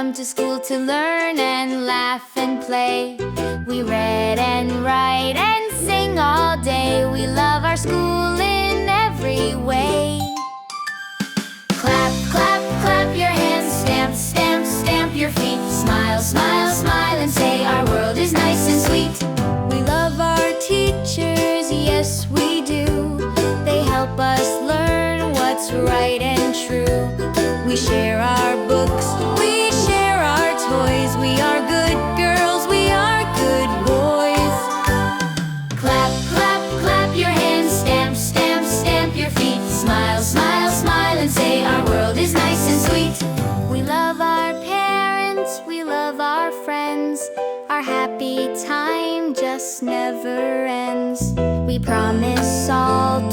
come to school to learn and laugh and play. We read and write and sing all day. We love our school in every way. Clap, clap, clap your hands. Stamp, stamp, stamp your feet. Smile, smile, smile and say our world is nice and sweet. We love our teachers, yes we do. They help us learn what's right and true. We share our books, we share our toys. We are good girls, we are good boys. Clap, clap, clap your hands. Stamp, stamp, stamp your feet. Smile, smile, smile and say our world is nice and sweet. We love our parents, we love our friends. Our happy time just never ends. We promise all